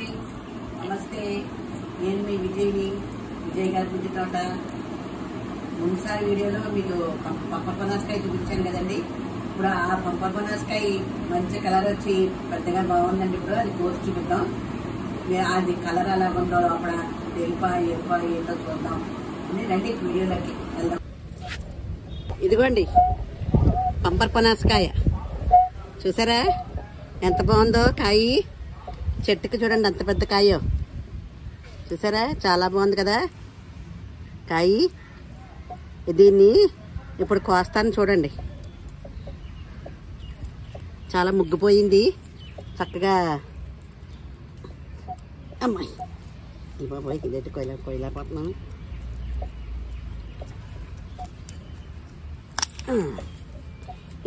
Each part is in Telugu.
హాయ్ నమస్తే, నేను మీ విజయ్ గారి బుద్ధి తోట. ముందుసారి వీడియోలో మీకు పంపర్ పనాసకాయ చూపించాను కదండి. ఇప్పుడు ఆ పంపర్ పనాసకాయ మంచి కలర్ వచ్చి పెద్దగా బాగుందండి. ఇప్పుడు అది కోసి చూపిద్దాం. అది కలర్ ఎలా ఉందో లోపల తెలుపా ఎరుపా ఏంటో చూద్దాం అని రండి వీడియోలోకి వెళ్దాం. ఇదిగోండి పంపర్ పనాసకాయ, చూసారా ఎంత బాగుందో కాయ. చెట్టుకి చూడండి అంత పెద్ద కాయ, చూసారా చాలా బాగుంది కదా కాయ. దీన్ని ఇప్పుడు కోస్తాను చూడండి. చాలా ముగ్గిపోయింది చక్కగా. అమ్మాయి ఈ బాబాయ్ ఇదేంటి కొయ్యలేకపోతున్నాను.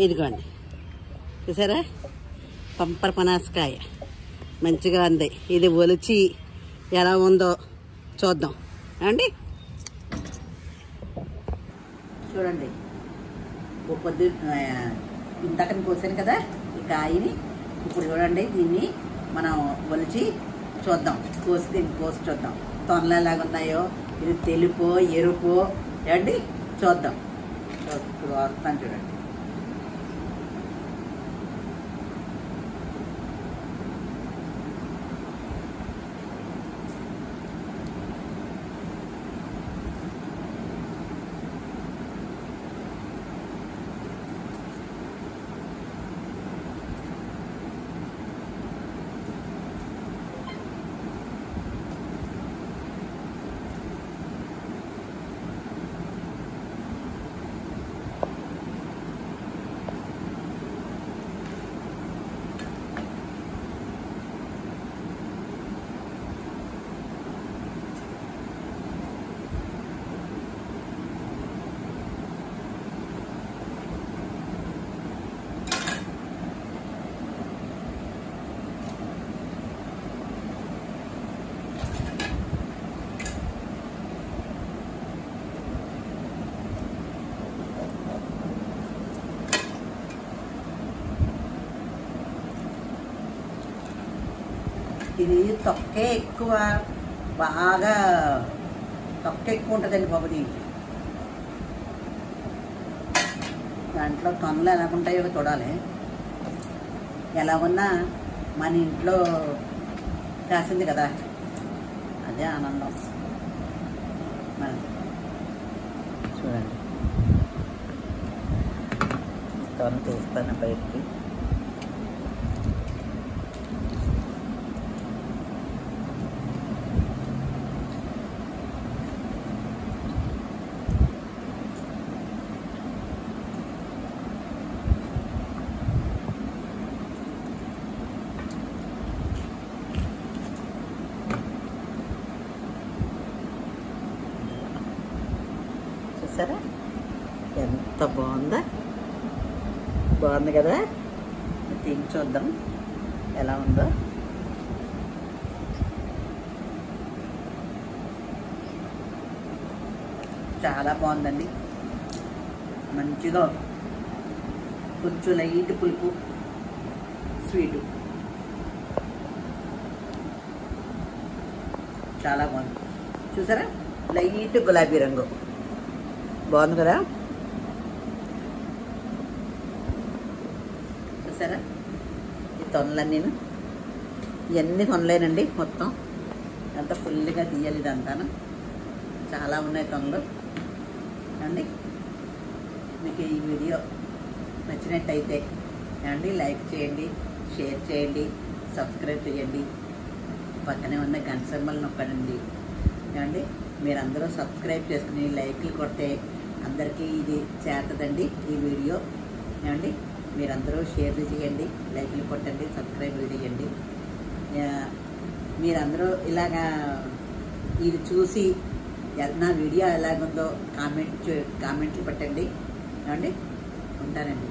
ఇదిగోండి చూసారా పంపర్ పనాసకాయ మంచిగా ఉంది. ఇది ఒలిచి ఎలా ఉందో చూద్దాం అండి. చూడండి పొద్దు ఇంతకని కోసాను కదా ఈ కాయని. ఇప్పుడు చూడండి దీన్ని మనం ఒలిచి చూద్దాం, దీన్ని కోసి చూద్దాం తొనలు ఎలాగ ఉన్నాయో. ఇది తెలుపో ఎరుపో అండి చూద్దాం. ఇప్పుడు వస్తాను చూడండి. ఇది తొక్కే ఎక్కువ, బాగా తొక్క ఎక్కువ ఉంటుందండి బాబు. దీనికి దాంట్లో తొనలు ఎలా ఉంటాయో చూడాలి. ఎలా ఉన్నా మన ఇంట్లో కాసింది కదా, అదే ఆనందం మనకి. చూడండి తొన తీస్తాను బయటికి. చూసారా ఎంత బాగుందా, బాగుంది కదా. తిని చూద్దాం ఎలా ఉందో. చాలా బాగుందండి, మంచిగా కొంచెం లైట్ పులుపు, స్వీటు, చాలా బాగుంది. చూసారా లైట్ గులాబీ రంగు, బాగుంది కదా. చూసారా ఈ తొనలన్నీ, ఇవన్నీ తొనలేనండి మొత్తం. అంత ఫుల్గా తీయాలి ఇదంతాను. చాలా ఉన్నాయి తొనలు అండి. మీకు ఈ వీడియో నచ్చినట్టయితే అండి లైక్ చేయండి, షేర్ చేయండి, సబ్స్క్రైబ్ చేయండి, పక్కనే ఉన్న గంట సింబల్ నొక్కండి అండి. మీరందరూ సబ్స్క్రైబ్ చేసుకుని లైక్లు కొడితే అందరికీ ఇది చేరుతుందండి ఈ వీడియో ఏమండి. మీరందరూ షేర్లు చేయండి, లైక్లు కొట్టండి, సబ్స్క్రైబ్లు చేయండి. మీరందరూ ఇలాగా ఇది చూసి నా వీడియో ఎలాగుందో కామెంట్లు పెట్టండి ఏమండి. ఉంటానండి.